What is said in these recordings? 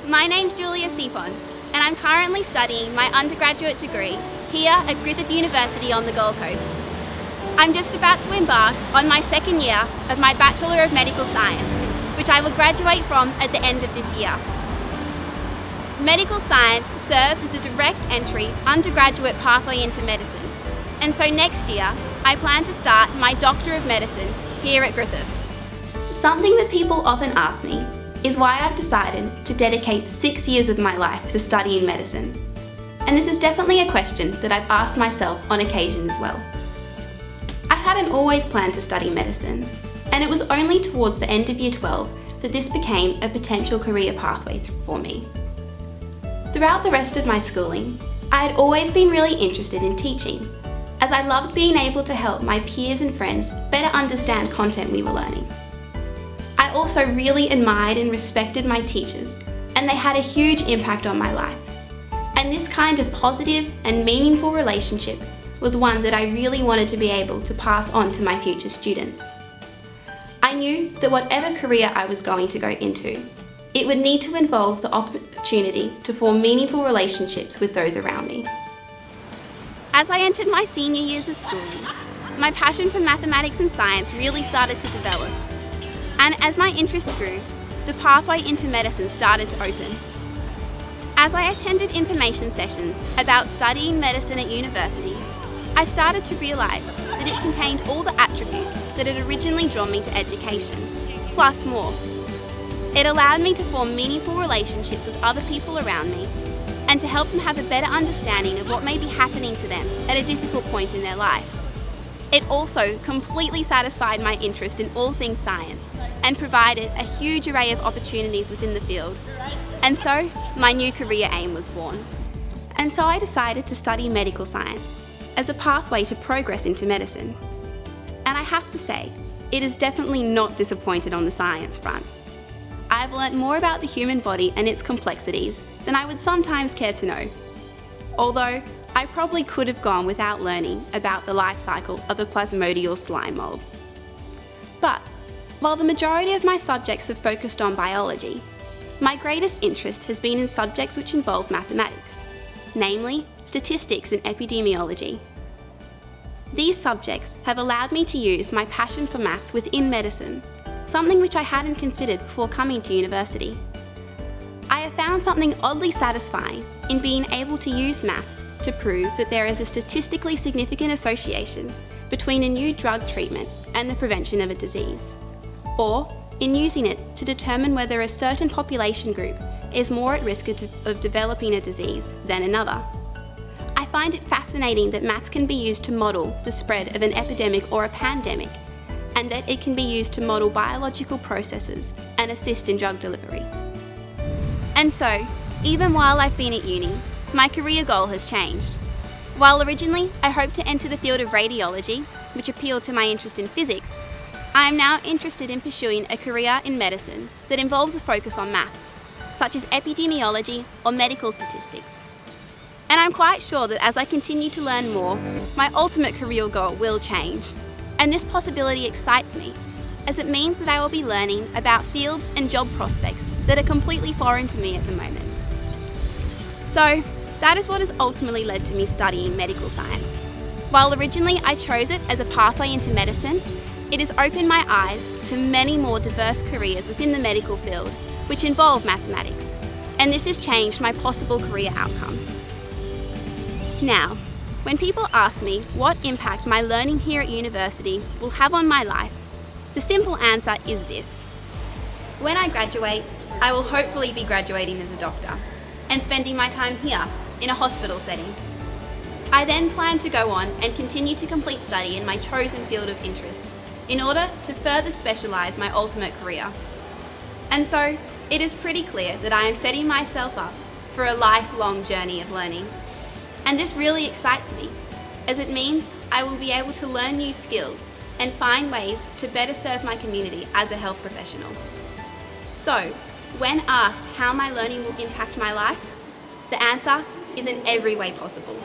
My name's Cepon, and I'm currently studying my undergraduate degree here at Griffith University on the Gold Coast. I'm just about to embark on my second year of my Bachelor of Medical Science, which I will graduate from at the end of this year. Medical science serves as a direct entry undergraduate pathway into medicine, and so next year I plan to start my Doctor of Medicine here at Griffith. Something that people often ask me is why I've decided to dedicate 6 years of my life to studying medicine. And this is definitely a question that I've asked myself on occasion as well. I hadn't always planned to study medicine, and it was only towards the end of Year 12 that this became a potential career pathway for me. Throughout the rest of my schooling, I had always been really interested in teaching, as I loved being able to help my peers and friends better understand content we were learning. I also really admired and respected my teachers, and they had a huge impact on my life. And this kind of positive and meaningful relationship was one that I really wanted to be able to pass on to my future students. I knew that whatever career I was going to go into, it would need to involve the opportunity to form meaningful relationships with those around me. As I entered my senior years of schooling, my passion for mathematics and science really started to develop. And as my interest grew, the pathway into medicine started to open. As I attended information sessions about studying medicine at university, I started to realise that it contained all the attributes that had originally drawn me to education, plus more. It allowed me to form meaningful relationships with other people around me and to help them have a better understanding of what may be happening to them at a difficult point in their life. It also completely satisfied my interest in all things science and provided a huge array of opportunities within the field. And so, my new career aim was born. And so I decided to study medical science as a pathway to progress into medicine. And I have to say, it is definitely not disappointed on the science front. I've learnt more about the human body and its complexities than I would sometimes care to know. Although, I probably could have gone without learning about the life cycle of a plasmodial slime mould. But, while the majority of my subjects have focused on biology, my greatest interest has been in subjects which involve mathematics, namely statistics and epidemiology. These subjects have allowed me to use my passion for maths within medicine, something which I hadn't considered before coming to university. I have found something oddly satisfying in being able to use maths to prove that there is a statistically significant association between a new drug treatment and the prevention of a disease, or in using it to determine whether a certain population group is more at risk of developing a disease than another. I find it fascinating that maths can be used to model the spread of an epidemic or a pandemic, and that it can be used to model biological processes and assist in drug delivery. And so, even while I've been at uni, my career goal has changed. While originally I hoped to enter the field of radiology, which appealed to my interest in physics, I am now interested in pursuing a career in medicine that involves a focus on maths, such as epidemiology or medical statistics. And I'm quite sure that as I continue to learn more, my ultimate career goal will change. And this possibility excites me, as it means that I will be learning about fields and job prospects that are completely foreign to me at the moment. So, that is what has ultimately led to me studying medical science. While originally I chose it as a pathway into medicine, it has opened my eyes to many more diverse careers within the medical field, which involve mathematics, and this has changed my possible career outcome. Now, when people ask me what impact my learning here at university will have on my life, the simple answer is this. When I graduate, I will hopefully be graduating as a doctor and spending my time here in a hospital setting. I then plan to go on and continue to complete study in my chosen field of interest in order to further specialise my ultimate career. And so, it is pretty clear that I am setting myself up for a lifelong journey of learning. And this really excites me, as it means I will be able to learn new skills and find ways to better serve my community as a health professional. So, when asked how my learning will impact my life, the answer is in every way possible,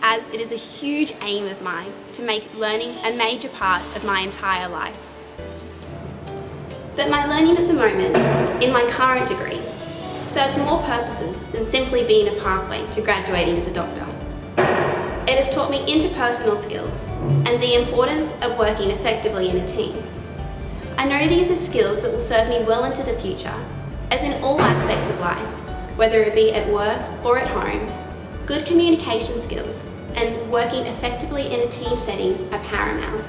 as it is a huge aim of mine to make learning a major part of my entire life. But my learning at the moment, in my current degree, serves more purposes than simply being a pathway to graduating as a doctor. It has taught me interpersonal skills and the importance of working effectively in a team. I know these are skills that will serve me well into the future, as in all aspects of life, whether it be at work or at home. Good communication skills and working effectively in a team setting are paramount.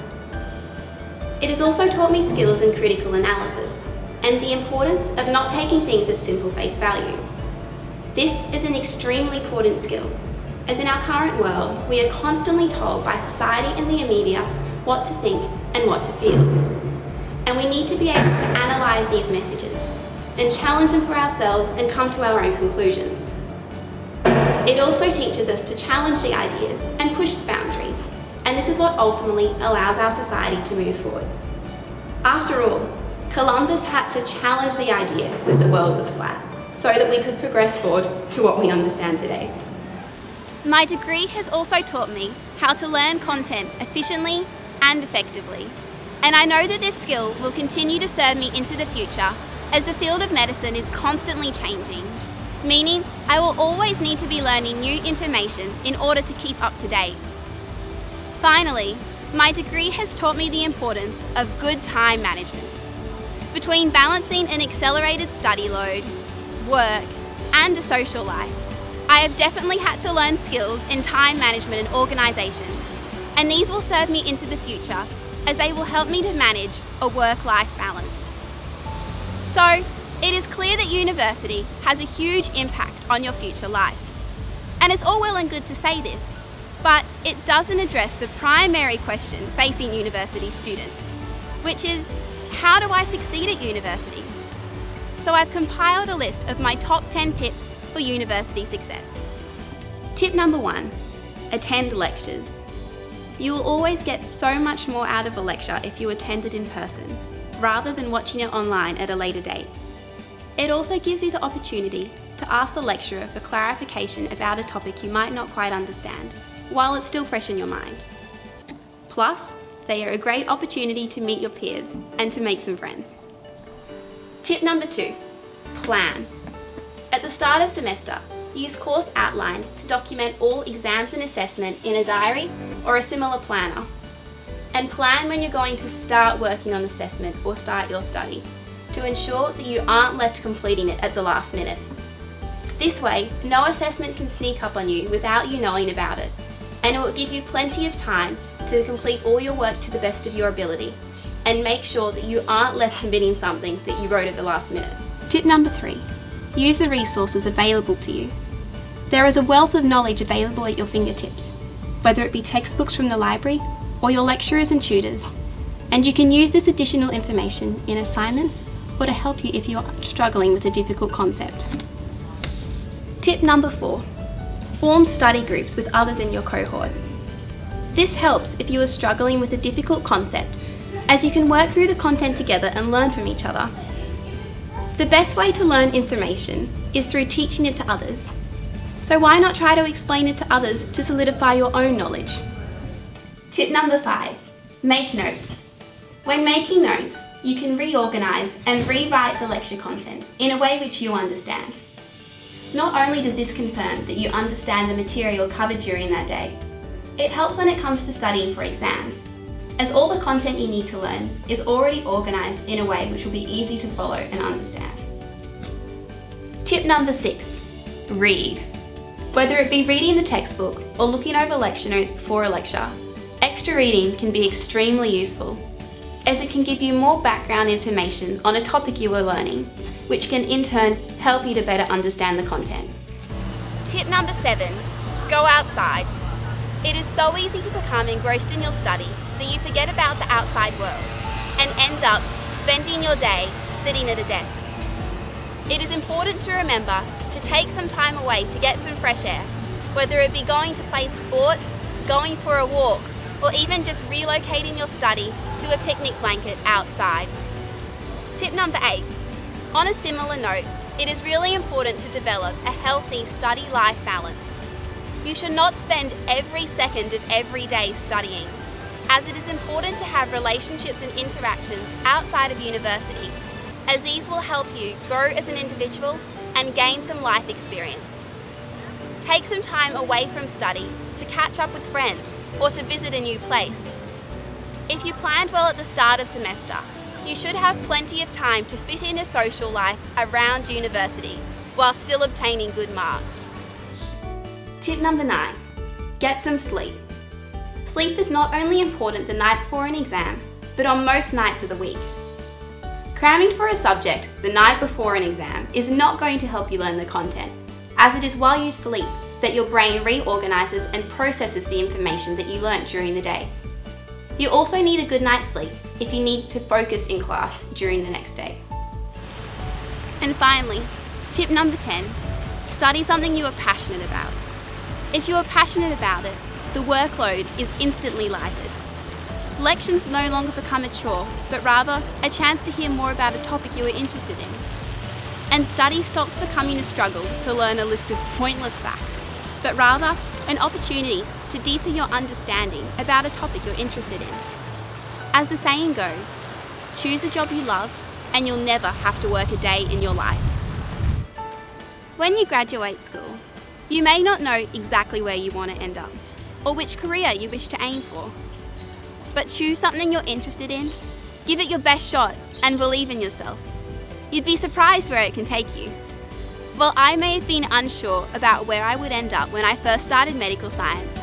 It has also taught me skills in critical analysis and the importance of not taking things at simple face value. This is an extremely important skill, as in our current world, we are constantly told by society and the media what to think and what to feel. And we need to be able to analyse these messages, then challenge them for ourselves and come to our own conclusions. It also teaches us to challenge the ideas and push the boundaries, and this is what ultimately allows our society to move forward. After all, Columbus had to challenge the idea that the world was flat, so that we could progress forward to what we understand today. My degree has also taught me how to learn content efficiently and effectively, and I know that this skill will continue to serve me into the future as the field of medicine is constantly changing, meaning I will always need to be learning new information in order to keep up to date. Finally, my degree has taught me the importance of good time management. Between balancing an accelerated study load, work, and a social life, I have definitely had to learn skills in time management and organisation, and these will serve me into the future as they will help me to manage a work-life balance. So, it is clear that university has a huge impact on your future life. And it's all well and good to say this, but it doesn't address the primary question facing university students, which is, how do I succeed at university? So I've compiled a list of my top 10 tips for university success. Tip number 1, attend lectures. You will always get so much more out of a lecture if you attend it in person, rather than watching it online at a later date. It also gives you the opportunity to ask the lecturer for clarification about a topic you might not quite understand, while it's still fresh in your mind. Plus, they are a great opportunity to meet your peers and to make some friends. Tip number 2, plan. At the start of semester, use course outlines to document all exams and assessment in a diary or a similar planner. And plan when you're going to start working on assessment or start your study, to ensure that you aren't left completing it at the last minute. This way, no assessment can sneak up on you without you knowing about it, and it will give you plenty of time to complete all your work to the best of your ability, and make sure that you aren't left submitting something that you wrote at the last minute. Tip number 3, use the resources available to you. There is a wealth of knowledge available at your fingertips, whether it be textbooks from the library or your lecturers and tutors, and you can use this additional information in assignments or to help you if you are struggling with a difficult concept. Tip number 4, form study groups with others in your cohort. This helps if you are struggling with a difficult concept, as you can work through the content together and learn from each other. The best way to learn information is through teaching it to others. So why not try to explain it to others to solidify your own knowledge? Tip number 5, make notes. When making notes, you can reorganise and rewrite the lecture content in a way which you understand. Not only does this confirm that you understand the material covered during that day, it helps when it comes to studying for exams, as all the content you need to learn is already organised in a way which will be easy to follow and understand. Tip number 6, read. Whether it be reading the textbook or looking over lecture notes before a lecture, extra reading can be extremely useful, as it can give you more background information on a topic you are learning, which can in turn help you to better understand the content. Tip number 7, go outside. It is so easy to become engrossed in your study that you forget about the outside world and end up spending your day sitting at a desk. It is important to remember to take some time away to get some fresh air, whether it be going to play sport, going for a walk, or even just relocating your study to a picnic blanket outside. Tip number 8, on a similar note, it is really important to develop a healthy study-life balance. You should not spend every second of every day studying, as it is important to have relationships and interactions outside of university, as these will help you grow as an individual and gain some life experience. Take some time away from study to catch up with friends or to visit a new place. If you planned well at the start of semester, you should have plenty of time to fit in a social life around university while still obtaining good marks. Tip number 9, get some sleep. Sleep is not only important the night before an exam, but on most nights of the week. Cramming for a subject the night before an exam is not going to help you learn the content, as it is while you sleep that your brain reorganises and processes the information that you learnt during the day. You also need a good night's sleep if you need to focus in class during the next day. And finally, tip number 10, study something you are passionate about. If you are passionate about it, the workload is instantly lighted. Lectures no longer become a chore, but rather a chance to hear more about a topic you are interested in. And study stops becoming a struggle to learn a list of pointless facts, but rather an opportunity to deepen your understanding about a topic you're interested in. As the saying goes, choose a job you love and you'll never have to work a day in your life. When you graduate school, you may not know exactly where you want to end up or which career you wish to aim for. But choose something you're interested in, give it your best shot and believe in yourself. You'd be surprised where it can take you. While I may have been unsure about where I would end up when I first started medical science,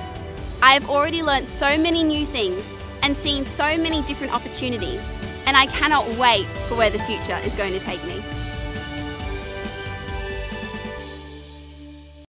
I have already learnt so many new things and seen so many different opportunities, and I cannot wait for where the future is going to take me.